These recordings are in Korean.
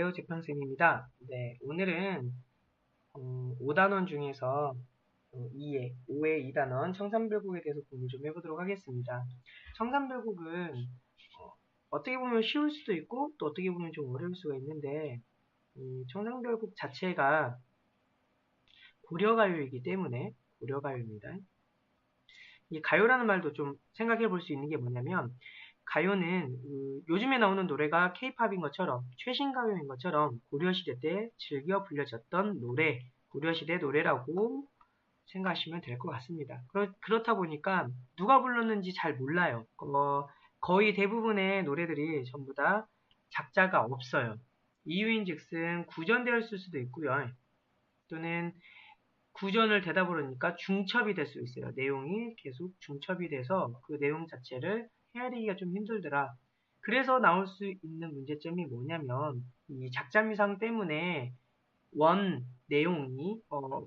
안녕하세요. 재평쌤입니다. 네, 오늘은 5단원 중에서 2의 5의 2단원 청산별곡에 대해서 공부 좀 해보도록 하겠습니다. 청산별곡은 어떻게 보면 쉬울 수도 있고 또 어떻게 보면 좀 어려울 수가 있는데 청산별곡 자체가 고려가요이기 때문에 고려가요입니다. 이 가요라는 말도 좀 생각해 볼 수 있는 게 뭐냐면 가요는 요즘에 나오는 노래가 케이팝인 것처럼 최신 가요인 것처럼 고려시대 때 즐겨 불려졌던 노래, 고려시대 노래라고 생각하시면 될 것 같습니다. 그렇다 보니까 누가 불렀는지 잘 몰라요. 거의 대부분의 노래들이 전부 다 작자가 없어요. 이유인즉슨 구전되었을 수도 있고요. 또는 구전을 되다 보니까 중첩이 될 수 있어요. 내용이 계속 중첩이 돼서 그 내용 자체를 헤아리기가 좀 힘들더라. 그래서 나올 수 있는 문제점이 뭐냐면 이 작자미상 때문에 원 내용이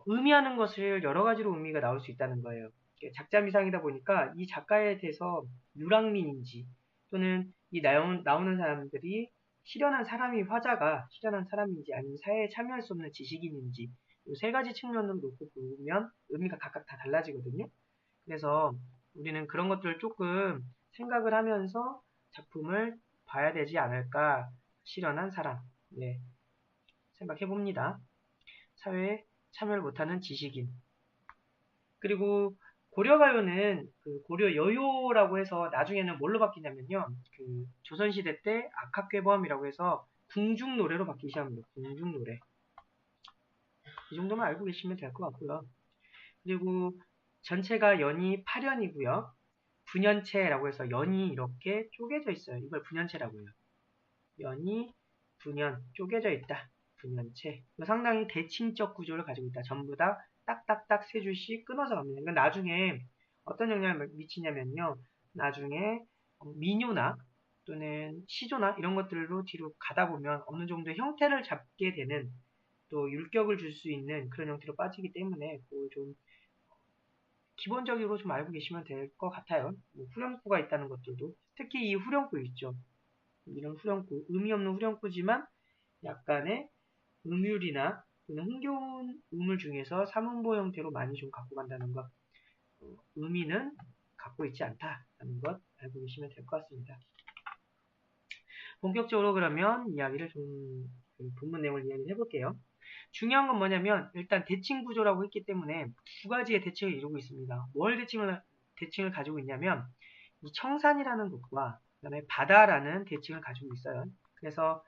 의미하는 것을 여러 가지로 의미가 나올 수 있다는 거예요. 작자미상이다 보니까 이 작가에 대해서 유랑민인지 또는 이 나오는 사람들이 실현한 사람이 화자가 실현한 사람인지 아니면 사회에 참여할 수 없는 지식인인지 이 세 가지 측면으로 놓고 보면 의미가 각각 다 달라지거든요. 그래서 우리는 그런 것들을 조금 생각을 하면서 작품을 봐야 되지 않을까. 실현한 사람. 네, 생각해 봅니다. 사회에 참여를 못하는 지식인. 그리고 고려가요는 그 고려여요라고 해서 나중에는 뭘로 바뀌냐면요. 그 조선시대 때 악학괴범이라고 해서 궁중노래로 바뀌기 시작합니다. 궁중노래. 이 정도만 알고 계시면 될 것 같고요. 그리고 전체가 연이 8연이고요. 분연체라고 해서 연이 이렇게 쪼개져 있어요. 이걸 분연체라고 해요. 연이 분연, 쪼개져 있다. 분연체. 상당히 대칭적 구조를 가지고 있다. 전부 다 딱딱딱 세 줄씩 끊어서 갑니다. 그러니까 나중에 어떤 영향을 미치냐면요. 나중에 민요나 또는 시조나 이런 것들로 뒤로 가다 보면 어느 정도 형태를 잡게 되는 또 율격을 줄 수 있는 그런 형태로 빠지기 때문에 그걸 좀 기본적으로 좀 알고 계시면 될 것 같아요. 뭐 후렴구가 있다는 것들도 특히 이 후렴구 있죠. 이런 후렴구, 의미 없는 후렴구지만 약간의 음율이나 또는 흥겨운 음을 중에서 삼음보 형태로 많이 좀 갖고 간다는 것, 의미는 갖고 있지 않다라는 것 알고 계시면 될 것 같습니다. 본격적으로 그러면 이야기를 좀 본문 내용을 이야기를 해볼게요. 중요한 건 뭐냐면 일단 대칭 구조라고 했기 때문에 두 가지의 대칭을 이루고 있습니다. 뭘 대칭을 가지고 있냐면 이 청산이라는 것과 그다음에 바다라는 대칭을 가지고 있어요. 그래서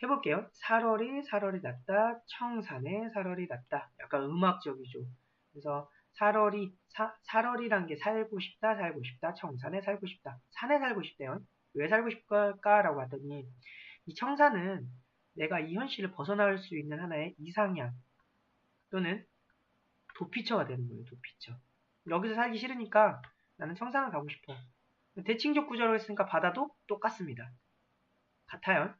해볼게요. 살얼이 났다. 청산에 살얼이 났다. 약간 음악적이죠. 그래서 살얼이란 게 살고 싶다. 청산에 살고 싶다. 산에 살고 싶대요. 왜 살고 싶을까라고 하더니 이 청산은 내가 이 현실을 벗어날 수 있는 하나의 이상향 또는 도피처가 되는 거예요. 도피처. 여기서 살기 싫으니까 나는 청산을 가고 싶어. 대칭적 구조라고 했으니까 바다도 똑같습니다. 같아요.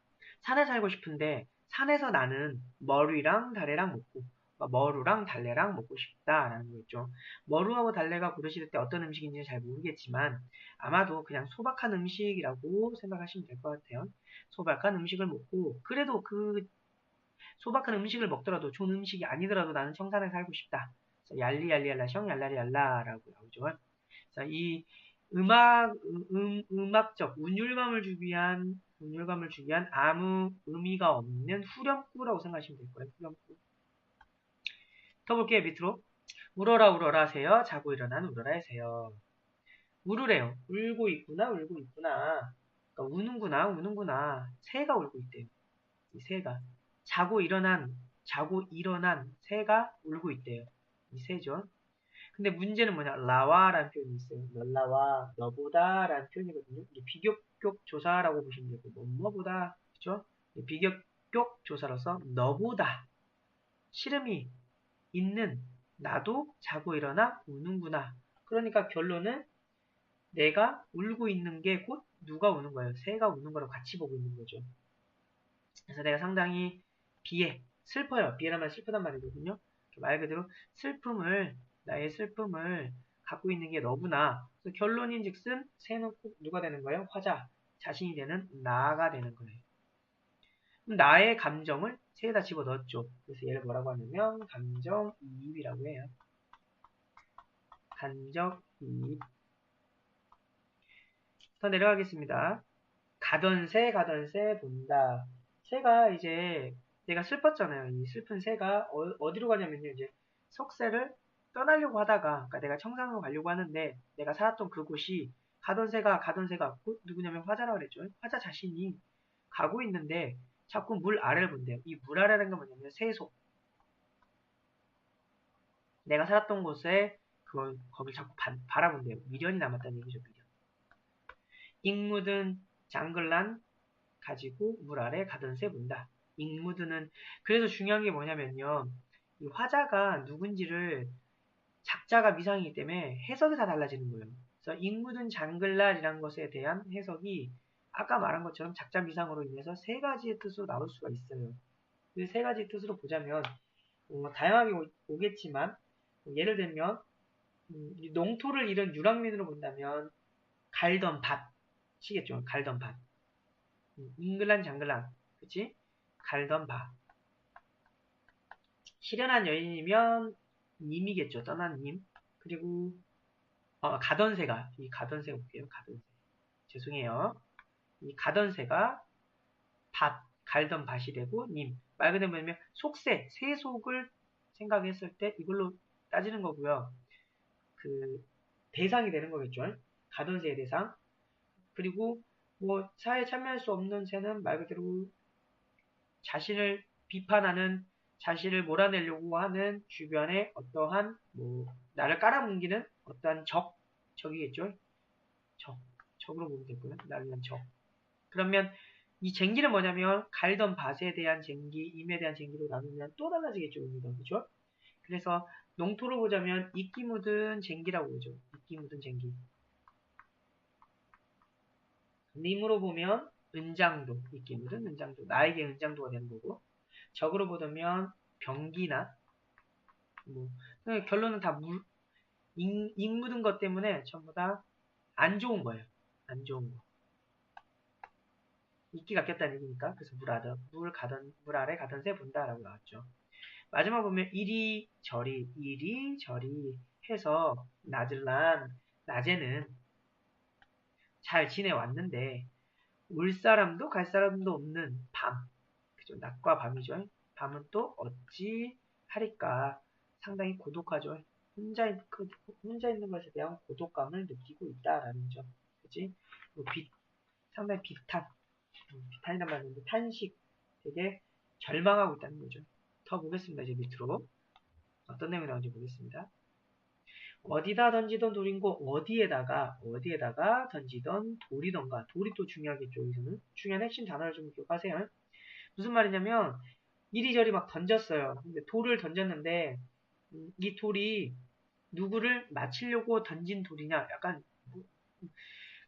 산에 살고 싶은데 산에서 나는 머루랑 달래랑 먹고 머루랑 달래랑 먹고 싶다라는 거겠죠. 머루하고 달래가 고려시대 때 어떤 음식인지는 잘 모르겠지만 아마도 그냥 소박한 음식이라고 생각하시면 될 것 같아요. 소박한 음식을 먹고 그래도 그 소박한 음식을 먹더라도 좋은 음식이 아니더라도 나는 청산에 살고 싶다. 얄리얄리얄라셩 얄라리얄라라고 나오죠. 이 음악적 운율감을 주기 위한 아무 의미가 없는 후렴구라고 생각하시면 될 거예요. 후렴구. 더 볼게요. 밑으로. 울어라 울어라 하세요. 자고 일어난 울어라 하세요. 울으래요. 울고 있구나. 그러니까 우는구나. 새가 울고 있대요. 이 새가. 자고 일어난 새가 울고 있대요. 이 새죠. 근데 문제는 뭐냐? 라와라는 표현이 있어요. 널라와, 너보다라는 표현이거든요. 비교격 조사라고 보시면 되고, 뭐보다, 그쵸? 비교격 조사로서 너보다 시름이 있는 나도 자고 일어나 우는구나. 그러니까 결론은 내가 울고 있는 게 곧 누가 우는 거예요. 새가 우는 거랑 같이 보고 있는 거죠. 그래서 내가 상당히 슬퍼요. 비애란 말 슬프단 말이거든요. 말 그대로 나의 슬픔을 갖고 있는 게 너구나. 그래서 결론인즉슨 새는 꼭 누가 되는 거예요? 화자, 자신이 되는 나가 되는 거예요. 나의 감정을 새에다 집어넣었죠. 그래서 얘를 뭐라고 하냐면 감정이입이라고 해요. 감정이입. 더 내려가겠습니다. 가던 새 본다. 새가 이제 내가 슬펐잖아요. 이 슬픈 새가 어디로 가냐면요. 이제 속새를 떠나려고 하다가 그러니까 내가 청산으로 가려고 하는데 내가 살았던 그곳이 가던 새가 누구냐면 화자라고 그랬죠. 화자 자신이 가고 있는데 자꾸 물 아래를 본대요. 이 물 아래라는 건 뭐냐면 새속. 내가 살았던 곳에 거길 자꾸 바라본대요. 미련이 남았다는 얘기죠. 미련. 잉 묻은 장글란 가지고 물 아래 가던 새 본다. 잉 묻은 그래서 중요한 게 뭐냐면요. 이 화자가 누군지를 작자가 미상이기 때문에 해석이 다 달라지는 거예요. 그래서 잉 묻은 장글란이라는 것에 대한 해석이 아까 말한 것처럼 작자 미상으로 인해서 세 가지의 뜻으로 나올 수가 있어요. 그 세 가지 뜻으로 보자면 다양하게 오겠지만 예를 들면 농토를 잃은 유랑민으로 본다면 갈던 밭이겠죠. 갈던 밭. 잉글란 장글란 그치? 갈던 밭. 실연한 여인이면 님이겠죠. 떠난 님. 그리고 가던 새가 이 가던 새 볼게요. 가던 새. 죄송해요. 이 가던 새가 갈던 밭이 되고 님. 말 그대로 뭐냐면 속새, 새속을 생각했을 때 이걸로 따지는 거고요. 그 대상이 되는 거겠죠. 가던 새의 대상. 그리고 뭐 사회에 참여할 수 없는 새는 말 그대로 자신을 비판하는 자신을 몰아내려고 하는 주변에 어떠한 나를 깔아뭉기는 어떠한 적이겠죠. 적으로 보면 되고요. 나를 위한 적. 그러면 이 쟁기는 뭐냐면 갈던 밭에 대한 쟁기, 임에 대한 쟁기로 나누면 또 달라지겠죠. 의미가 그죠? 그래서 농토로 보자면 이끼 묻은 쟁기라고 보죠. 이끼 묻은 쟁기. 님으로 보면 은장도, 이끼 묻은 은장도. 나에게 은장도가 되는 거고. 적으로 보자면 병기나 결론은 다 잉 묻은 것 때문에 전부 다 안 좋은 거예요. 안 좋은 거. 이끼가 꼈다는 얘기니까. 그래서 물 아래 가던 새 본다라고 나왔죠. 마지막 보면 이리저리 해서 낮에는 잘 지내왔는데 올 사람도 갈 사람도 없는 밤. 그죠? 낮과 밤이죠. 밤은 또 어찌 하리까 상당히 고독하죠. 혼자 있는 것에 대한 고독감을 느끼고 있다라는 점. 그치? 상당히 비탄이란 말인데 탄식, 되게 절망하고 있다는 거죠. 더 보겠습니다. 이제 밑으로. 어떤 내용이 나오는지 보겠습니다. 어디다 던지던 돌인고 어디에다가 던지던 돌이던가. 돌이 또 중요하겠죠. 여기서는 중요한 핵심 단어를 좀 기억하세요. 무슨 말이냐면 이리저리 막 던졌어요. 근데 돌을 던졌는데 이 돌이 누구를 맞히려고 던진 돌이냐. 약간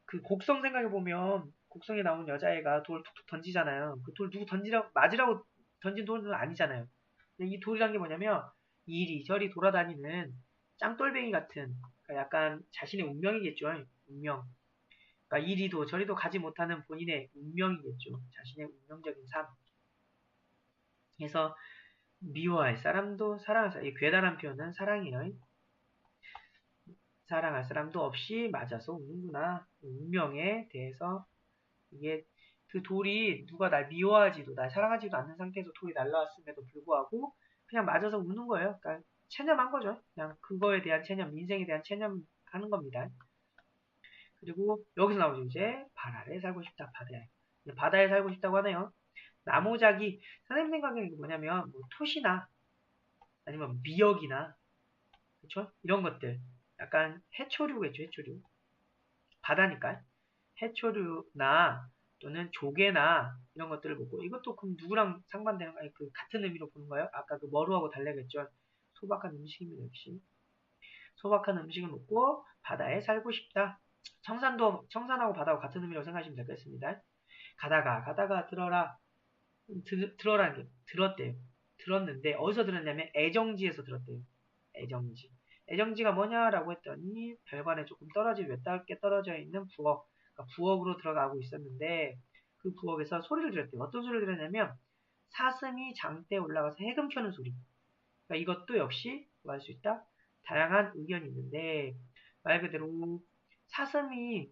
그 곡성 생각해보면 곡성에 나온 여자애가 돌 툭툭 던지잖아요. 그 돌 누구 맞으라고 던진 돌은 아니잖아요. 근데 이 돌이란 게 뭐냐면 이리저리 돌아다니는 짱돌뱅이 같은 그러니까 약간 자신의 운명이겠죠. 운명. 그러니까 이리도 저리도 가지 못하는 본인의 운명이겠죠. 자신의 운명적인 삶. 그래서 미워할 사람도 사랑할 사람. 이 괴달한 표현은 사랑이에요. 사랑할 사람도 없이 맞아서 우는구나. 운명에 대해서 이게 그 돌이 누가 날 미워하지도 날 사랑하지도 않는 상태에서 돌이 날라왔음에도 불구하고 그냥 맞아서 우는 거예요. 그러니까 체념한 거죠. 그냥 그거에 대한 체념, 인생에 대한 체념하는 겁니다. 그리고 여기서 나오죠. 이제 바다에 살고 싶다. 바다에 살고 싶다고 하네요. 나무작이 선생님 생각에는 뭐냐면 톳이나 아니면 미역이나 그쵸? 이런 것들 약간 해초류겠죠. 해초류. 바다니까 해초류나 또는 조개나 이런 것들을 먹고 이것도 그럼 누구랑 상반되는 거예요? 그 같은 의미로 보는 거예요? 아까 그 머루하고 달래겠죠. 소박한 음식입니다. 역시 소박한 음식을 먹고 바다에 살고 싶다. 청산하고 바다하고 같은 의미로 생각하시면 되겠습니다. 가다가 들어라는 게 들었대요. 들었는데 어디서 들었냐면 애정지에서 들었대요. 애정지가 뭐냐라고 했더니 별관에 조금 몇 달께 떨어져 있는 부엌. 그러니까 부엌으로 들어가고 있었는데 그 부엌에서 소리를 들었대요. 어떤 소리를 들었냐면 사슴이 장대에 올라가서 해금 켜는 소리. 그러니까 이것도 역시 뭐 할 수 있다? 다양한 의견이 있는데 말 그대로 사슴이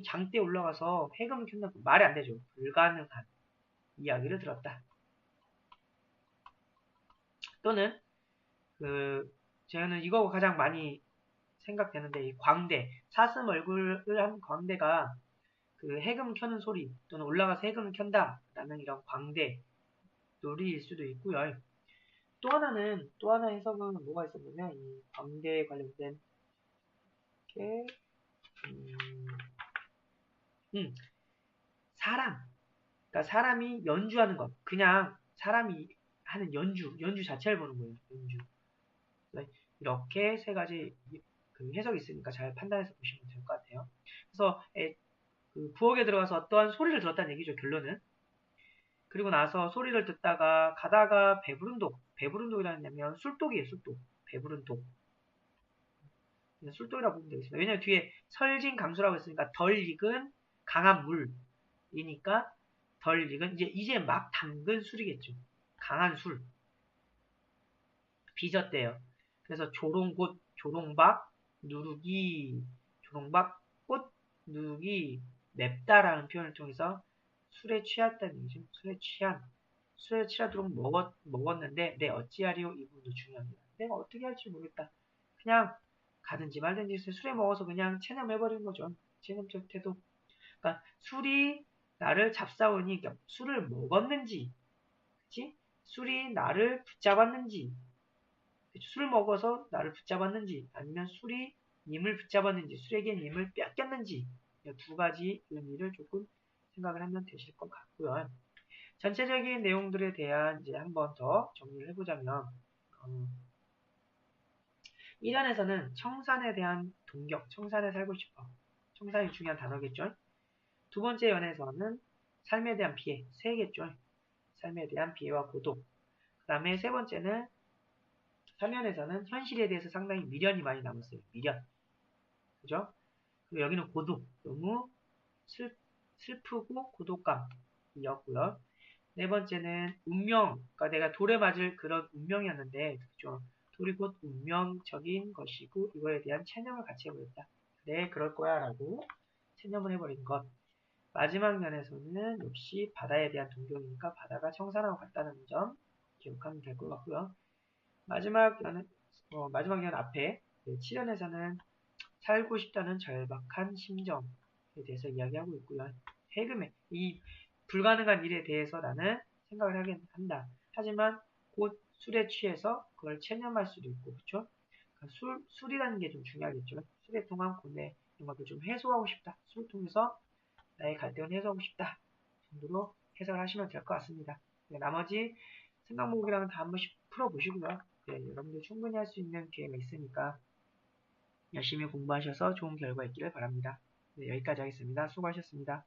장대에 올라가서 해금을 켠다는 건 말이 안 되죠. 불가능한 이야기를 들었다. 또는 저는 이거 가장 많이 생각되는데 이 광대, 사슴 얼굴을 한 광대가 그 해금 켜는 소리 또는 올라가서 해금을 켠다 라는 이런 광대 놀이일 수도 있고요. 또 하나 해석은 뭐가 있었냐면 이 광대에 관련된 게 사람, 그러니까 사람이 연주하는 것, 그냥 사람이 하는 연주 자체를 보는 거예요. 연주. 이렇게 세 가지 그 해석이 있으니까 잘 판단해서 보시면 될 것 같아요. 그래서 그 부엌에 들어가서 어떠한 소리를 들었다는 얘기죠. 결론은. 그리고 나서 소리를 듣다가 가다가 배부른 독이라는 냐면 술독이에요. 술독. 배부른 독. 술독이라고 보면 되겠습니다. 왜냐면 뒤에 설진 강수라고 했으니까 덜 익은 강한 물이니까 덜 익은 이제 막 담근 술이겠죠. 강한 술. 빚었대요. 그래서 조롱꽃, 조롱박, 누룩이, 조롱박, 꽃, 누룩이 맵다라는 표현을 통해서 술에 취했다는 얘기죠. 술에 취하도록 먹었는데 내 어찌하리요 이 부분도 중요합니다. 내가 어떻게 할지 모르겠다. 그냥 가든지 말든지 술에 먹어서 그냥 체념해버리는 거죠. 체념적 태도. 그러니까 술이 나를 잡사오니 그러니까 술을 먹었는지, 그치? 술이 나를 붙잡았는지, 술을 먹어서 나를 붙잡았는지, 아니면 술이 님을 붙잡았는지, 술에게 님을 뺏겼는지, 이 두 가지 의미를 조금 생각을 하면 되실 것 같고요. 전체적인 내용들에 대한 이제 한 번 더 정리를 해보자면, 1연에서는 청산에 대한 동경, 청산에 살고 싶어. 청산이 중요한 단어겠죠. 두 번째 연에서는 삶에 대한 피해, 세겠죠. 삶에 대한 피해와 고독. 그 다음에 세 번째는 3연에서는 현실에 대해서 상당히 미련이 많이 남았어요. 미련. 그죠? 그리고 여기는 고독. 너무 슬프고 고독감이었고요. 네 번째는 운명. 그러니까 내가 돌에 맞을 그런 운명이었는데, 그죠? 돌이 곧 운명적인 것이고, 이거에 대한 체념을 같이 해버렸다. 네, 그럴 거야. 라고 체념을 해버린 것. 마지막 면에서는 역시 바다에 대한 동경이니까 바다가 청산하고 같다는 점 기억하면 될 것 같고요. 마지막 연 앞에 7연에서는 살고 싶다는 절박한 심정에 대해서 이야기하고 있고요. 해금에 이 불가능한 일에 대해서 나는 생각을 하긴 한다. 하지만 곧 술에 취해서 그걸 체념할 수도 있고, 그렇죠? 그러니까 술이라는 게 좀 중요하겠죠. 술에 통한 고뇌 이런 것도 좀 해소하고 싶다. 술을 통해서 나의 갈등을 해소하고 싶다. 정도로 해석을 하시면 될 것 같습니다. 네, 나머지 생각모으기랑은 다 한 번씩 풀어보시고요. 네, 여러분들 충분히 할 수 있는 기회가 있으니까 열심히 공부하셔서 좋은 결과 있기를 바랍니다. 네, 여기까지 하겠습니다. 수고하셨습니다.